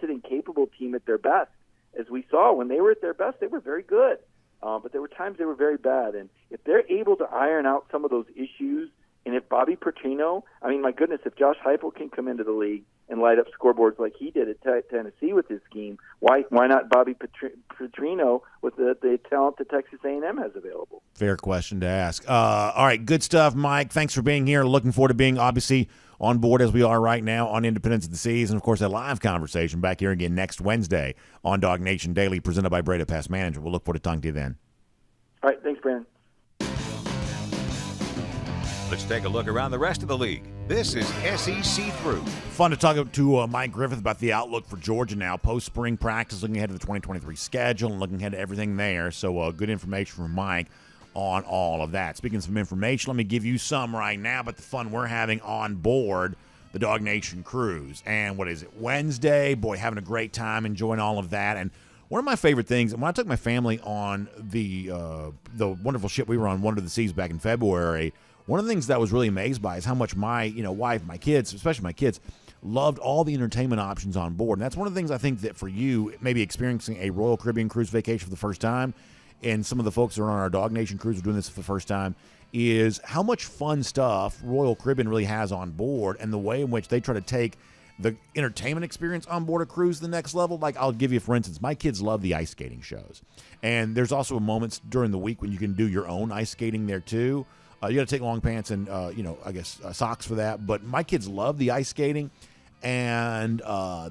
and capable team at their best. As we saw, when they were at their best, they were very good. But there were times they were very bad. And if they're able to iron out some of those issues, and if Bobby Petrino, I mean, my goodness, if Josh Heupel can come into the league and light up scoreboards like he did at Tennessee with his scheme, why not Bobby Petrino with the talent that Texas A&M has available? Fair question to ask. All right, good stuff, Mike. Thanks for being here. Looking forward to being, obviously, on board as we are right now on Independence of the Seas, and, of course, a live conversation back here again next Wednesday on DawgNation Daily, presented by Breda Pest Management. We'll look forward to talking to you then. All right, thanks, Brandon. Let's take a look around the rest of the league. This is SEC Through. Fun to talk to Mike Griffith about the outlook for Georgia now, post-spring practice, looking ahead to the 2023 schedule and looking ahead to everything there. So good information from Mike on all of that. Speaking of some information, let me give you some right now about the fun we're having on board the DawgNation cruise. And what is it, Wednesday? Boy, having a great time, enjoying all of that. And one of my favorite things, when I took my family on the wonderful ship we were on, Wonder of the Seas, back in February, one of the things that I was really amazed by is how much my wife, my kids, especially my kids, loved all the entertainment options on board. And that's one of the things I think that for you, maybe experiencing a Royal Caribbean cruise vacation for the first time, and some of the folks that are on our DawgNation cruise are doing this for the first time, is how much fun stuff Royal Caribbean really has on board, and the way in which they try to take the entertainment experience on board a cruise to the next level. Like, I'll give you, for instance, my kids love the ice skating shows. And there's also moments during the week when you can do your own ice skating there, too. You got to take long pants and, socks for that. But my kids love the ice skating, and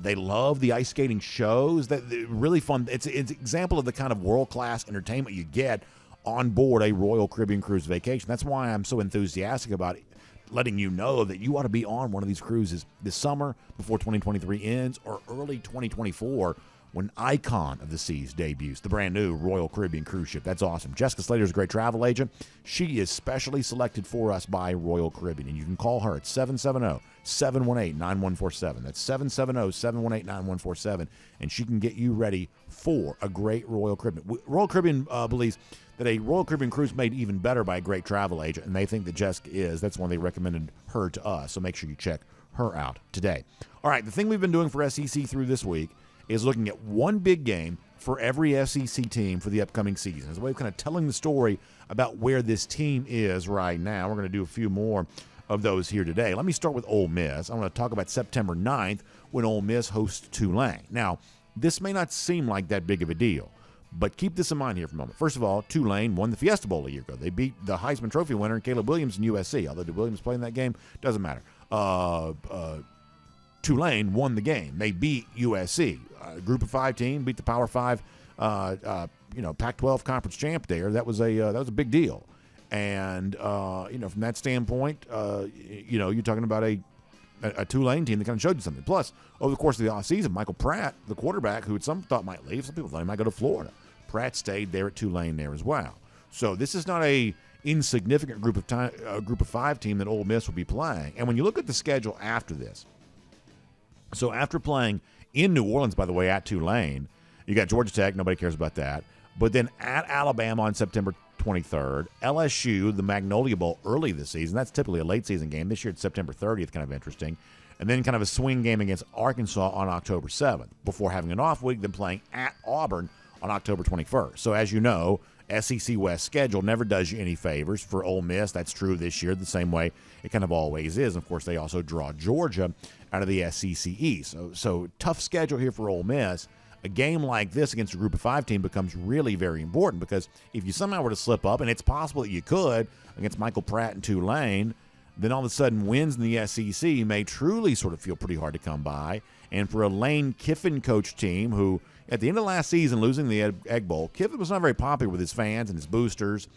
they love the ice skating shows. That really fun. It's an example of the kind of world-class entertainment you get on board a Royal Caribbean cruise vacation. That's why I'm so enthusiastic about it, letting you know that you ought to be on one of these cruises this summer before 2023 ends, or early 2024 when Icon of the Seas debuts, the brand new Royal Caribbean cruise ship. That's awesome. Jessica Slater is a great travel agent. She is specially selected for us by Royal Caribbean, and you can call her at 770-718-9147. That's 770-718-9147, and she can get you ready for a great Royal Caribbean. Royal Caribbean believes that a Royal Caribbean cruise made even better by a great travel agent, and they think that Jessica is. That's why they recommended her to us, so make sure you check her out today. All right, the thing we've been doing for SEC Through this week is looking at one big game for every SEC team for the upcoming season. As a way of kind of telling the story about where this team is right now. We're going to do a few more of those here today. Let me start with Ole Miss. I want to talk about September 9th when Ole Miss hosts Tulane. Now, this may not seem like that big of a deal, but keep this in mind here for a moment. First of all, Tulane won the Fiesta Bowl a year ago. They beat the Heisman Trophy winner, Caleb Williams, in USC. Although did Williams play in that game? Doesn't matter. Tulane won the game. They beat USC. A Group of 5 team beat the Power 5, Pac-12 conference champ there. That was a big deal. And from that standpoint, you're talking about a Tulane team that kind of showed you something. Plus, over the course of the offseason, Michael Pratt, the quarterback, who some thought might leave, some people thought he might go to Florida. Pratt stayed there at Tulane there as well. So this is not a insignificant group of 5 team that Ole Miss will be playing. And when you look at the schedule after this, so after playing in New Orleans, by the way, at Tulane, you got Georgia Tech. Nobody cares about that. But then at Alabama on September 23rd, LSU, the Magnolia Bowl early this season. That's typically a late season game. This year it's September 30th, kind of interesting. And then kind of a swing game against Arkansas on October 7th before having an off week, then playing at Auburn on October 21st. So as you know, SEC West schedule never does you any favors for Ole Miss. That's true this year the same way it kind of always is. Of course, they also draw Georgia out of the SEC East. So tough schedule here for Ole Miss. A game like this against a Group of 5 team becomes really very important because if you somehow were to slip up, and it's possible that you could against Michael Pratt and Tulane, then all of a sudden wins in the SEC may truly sort of feel pretty hard to come by. And for a Lane Kiffin coach team who, at the end of last season, losing the Egg Bowl, Kiffin was not very popular with his fans and his boosters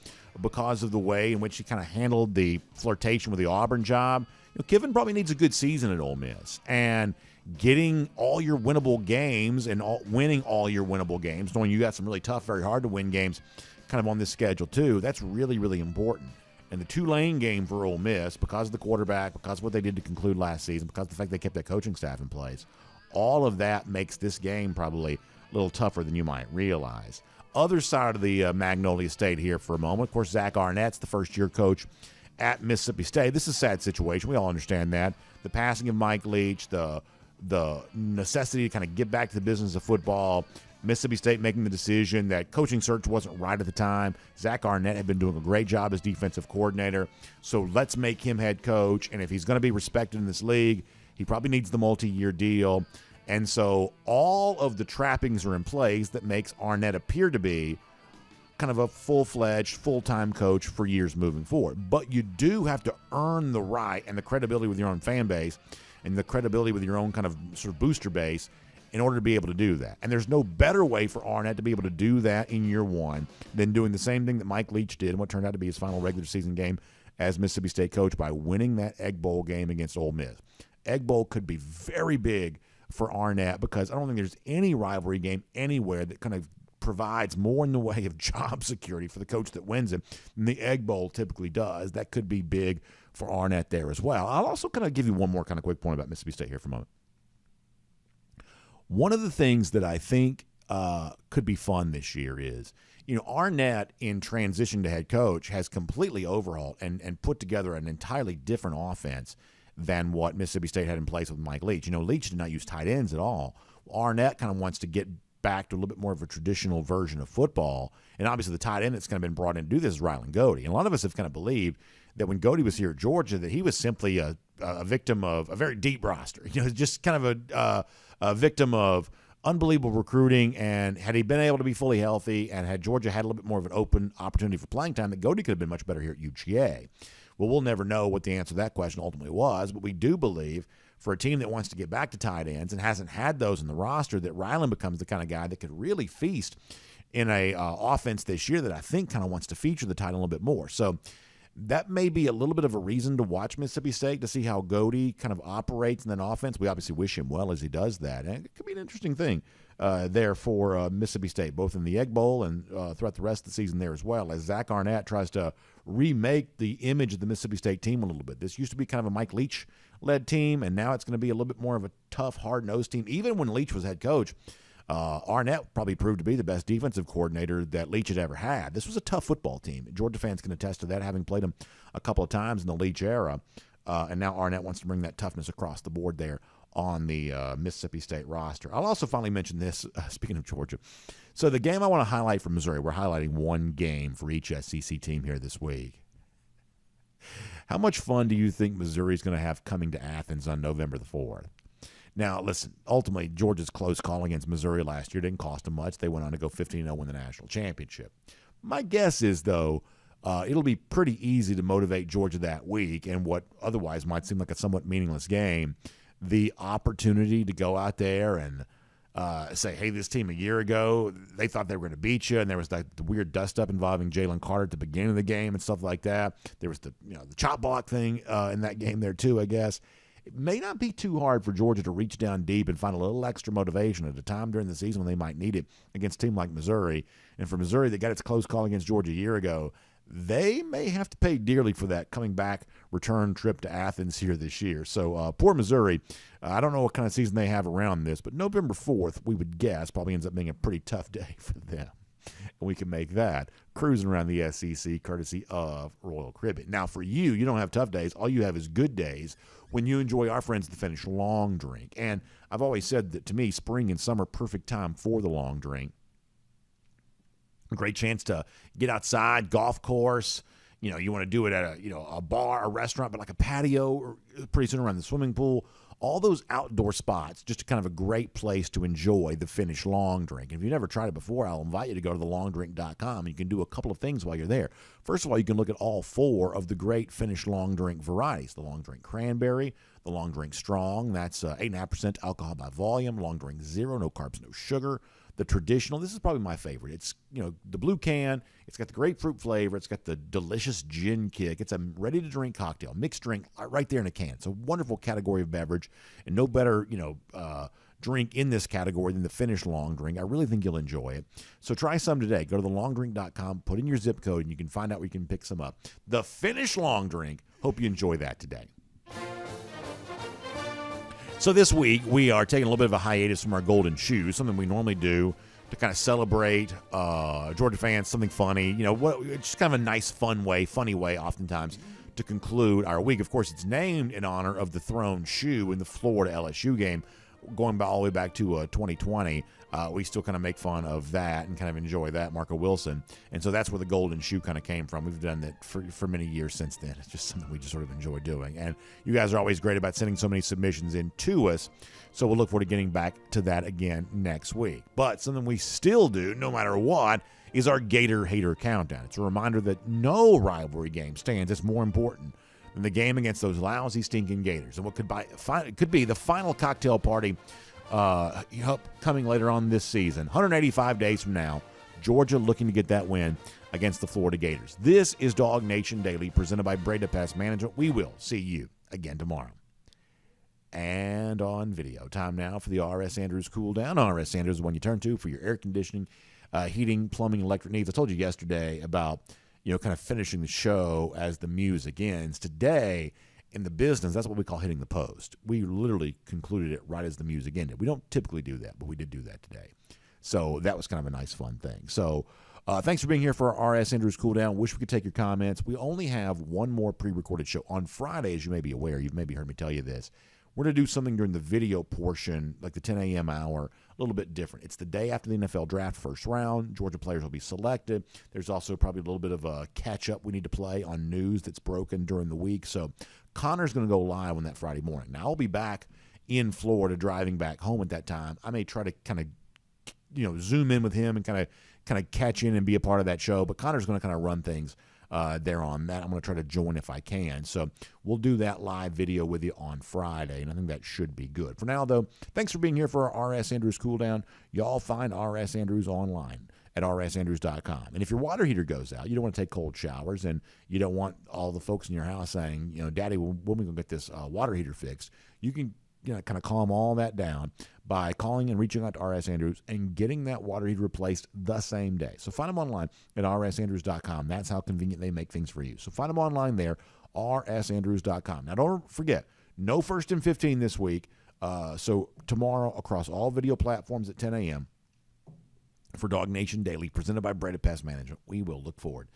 because of the way in which he kind of handled the flirtation with the Auburn job. Kiffin probably needs a good season at Ole Miss. And getting all your winnable games and winning all your winnable games, knowing you got some really tough, very hard to win games kind of on this schedule too, that's really, really important. And the Tulane game for Ole Miss, because of the quarterback, because of what they did to conclude last season, because of the fact they kept that coaching staff in place, all of that makes this game probably a little tougher than you might realize. Other side of the Magnolia State here for a moment. Of course, Zach Arnett's the first-year coach at Mississippi State. This is a sad situation. We all understand that. The passing of Mike Leach, the necessity to kind of get back to the business of football, Mississippi State making the decision that coaching search wasn't right at the time. Zach Arnett had been doing a great job as defensive coordinator, so let's make him head coach. And if he's going to be respected in this league, he probably needs the multi-year deal. And so all of the trappings are in place that makes Arnett appear to be kind of a full-fledged, full-time coach for years moving forward. But you do have to earn the right and the credibility with your own fan base and the credibility with your own kind of sort of booster base in order to be able to do that. And there's no better way for Arnett to be able to do that in year one than doing the same thing that Mike Leach did in what turned out to be his final regular season game as Mississippi State coach by winning that Egg Bowl game against Ole Miss. Egg Bowl could be very big for Arnett because I don't think there's any rivalry game anywhere that kind of provides more in the way of job security for the coach that wins it than the Egg Bowl typically does. That could be big for Arnett there as well. I'll also kind of give you one more kind of quick point about Mississippi State here for a moment. One of the things that I think could be fun this year is, Arnett in transition to head coach has completely overhauled and put together an entirely different offense than what Mississippi State had in place with Mike Leach. Leach did not use tight ends at all. Arnett kind of wants to get back to a little bit more of a traditional version of football. And obviously the tight end that's kind of been brought in to do this is Rylan Goede. And a lot of us have kind of believed that when Goede was here at Georgia that he was simply a victim of a very deep roster. Just kind of a victim of unbelievable recruiting. And had he been able to be fully healthy and had Georgia had a little bit more of an open opportunity for playing time, that Goede could have been much better here at UGA. Well, we'll never know what the answer to that question ultimately was, but we do believe for a team that wants to get back to tight ends and hasn't had those in the roster, that Rylan becomes the kind of guy that could really feast in a offense this year that I think kind of wants to feature the tight end a little bit more. So that may be a little bit of a reason to watch Mississippi State to see how Goede kind of operates in that offense. We obviously wish him well as he does that. And it could be an interesting thing there for Mississippi State, both in the Egg Bowl and throughout the rest of the season there as well, as Zach Arnett tries to remake the image of the Mississippi State team a little bit. This used to be kind of a Mike Leach-led team, and now it's going to be a little bit more of a tough, hard-nosed team. Even when Leach was head coach, Arnett probably proved to be the best defensive coordinator that Leach had ever had. This was a tough football team. Georgia fans can attest to that, having played them a couple of times in the Leach era. And now Arnett wants to bring that toughness across the board there on the Mississippi State roster. I'll also finally mention this, speaking of Georgia. So the game I want to highlight from Missouri, we're highlighting one game for each SEC team here this week. How much fun do you think Missouri's going to have coming to Athens on November the 4th? Now, listen, ultimately, Georgia's close call against Missouri last year didn't cost them much. They went on to go 15-0, win the national championship. My guess is, though, it'll be pretty easy to motivate Georgia that week and what otherwise might seem like a somewhat meaningless game. The opportunity to go out there and say, hey, this team a year ago, they thought they were going to beat you, and there was the weird dust-up involving Jalen Carter at the beginning of the game and stuff like that. There was the chop block thing in that game there too, I guess. It may not be too hard for Georgia to reach down deep and find a little extra motivation at a time during the season when they might need it against a team like Missouri. And for Missouri that got its close call against Georgia a year ago, they may have to pay dearly for that coming back return trip to Athens here this year. So poor Missouri, I don't know what kind of season they have around this, but November 4th, we would guess, probably ends up being a pretty tough day for them. And we can make that cruising around the SEC courtesy of Royal Caribbean. Now, for you, you don't have tough days. All you have is good days when you enjoy our friends at the Finish Long Drink. And I've always said that, to me, spring and summer, perfect time for the long drink. A great chance to get outside, golf course. You want to do it at a bar, a restaurant, but like a patio, or pretty soon around the swimming pool. All those outdoor spots, just kind of a great place to enjoy the Finish Long Drink. And if you've never tried it before, I'll invite you to go to thelongdrink.com, and you can do a couple of things while you're there. First of all, you can look at all 4 of the great Finish Long Drink varieties. The Long Drink Cranberry, the Long Drink Strong, that's 8.5% alcohol by volume. Long Drink Zero, no carbs, no sugar. The traditional, this is probably my favorite. It's, the blue can. It's got the grapefruit flavor. It's got the delicious gin kick. It's a ready-to-drink cocktail, mixed drink right there in a can. It's a wonderful category of beverage, and no better, drink in this category than the Finish Long Drink. I really think you'll enjoy it. So try some today. Go to thelongdrink.com, put in your zip code, and you can find out where you can pick some up. The Finish Long Drink. Hope you enjoy that today. So this week, we are taking a little bit of a hiatus from our Golden Shoe, something we normally do to kind of celebrate Georgia fans, something funny. It's just kind of a nice, funny way oftentimes to conclude our week. Of course, it's named in honor of the thrown shoe in the Florida LSU game, going all the way back to 2020. We still kind of make fun of that and kind of enjoy that, Marco Wilson. And so that's where the Golden Shoe kind of came from. We've done that for many years since then. It's just something we just sort of enjoy doing. And you guys are always great about sending so many submissions in to us. So we'll look forward to getting back to that again next week. But something we still do, no matter what, is our Gator Hater Countdown. It's a reminder that no rivalry game stands as more important than the game against those lousy, stinking Gators. And what could be the final cocktail party coming later on this season. 185 days from now, Georgia looking to get that win against the Florida Gators. This is DawgNation Daily, presented by Breda Pest Management. We will see you again tomorrow. And on video, time now for the R.S. Andrews Cool Down. R.S. Andrews is the one you turn to for your air conditioning, heating, plumbing, electric needs. I told you yesterday about kind of finishing the show as the music ends. Today, in the business, that's what we call hitting the post. We literally concluded it right as the music ended. We don't typically do that, but we did do that today. So that was kind of a nice, fun thing. So thanks for being here for our R.S. Andrews Cool Down. Wish we could take your comments. We only have one more pre-recorded show. On Friday, as you may be aware, you've maybe heard me tell you this, we're going to do something during the video portion, like the 10 a.m. hour, a little bit different. It's the day after the NFL draft, first round. Georgia players will be selected. There's also probably a little bit of a catch-up we need to play on news that's broken during the week. So Connor's going to go live on that Friday morning. Now, I'll be back in Florida driving back home at that time. I may try to kind of zoom in with him and kind of catch in and be a part of that show. But Connor's going to kind of run things there on that. I'm going to try to join if I can. So we'll do that live video with you on Friday, and I think that should be good. For now, though, thanks for being here for our R.S. Andrews Cool Down. Y'all find R.S. Andrews online at rsandrews.com. And if your water heater goes out, you don't want to take cold showers, and you don't want all the folks in your house saying, Daddy, when we going to get this water heater fixed, you can kind of calm all that down by calling and reaching out to R.S. Andrews and getting that water heater replaced the same day. So find them online at rsandrews.com. That's how convenient they make things for you. So find them online there, rsandrews.com. Now, don't forget, no 1st and 15 this week. So tomorrow, across all video platforms at 10 a.m., for DawgNation Daily, presented by Breda Pest Management, we will look forward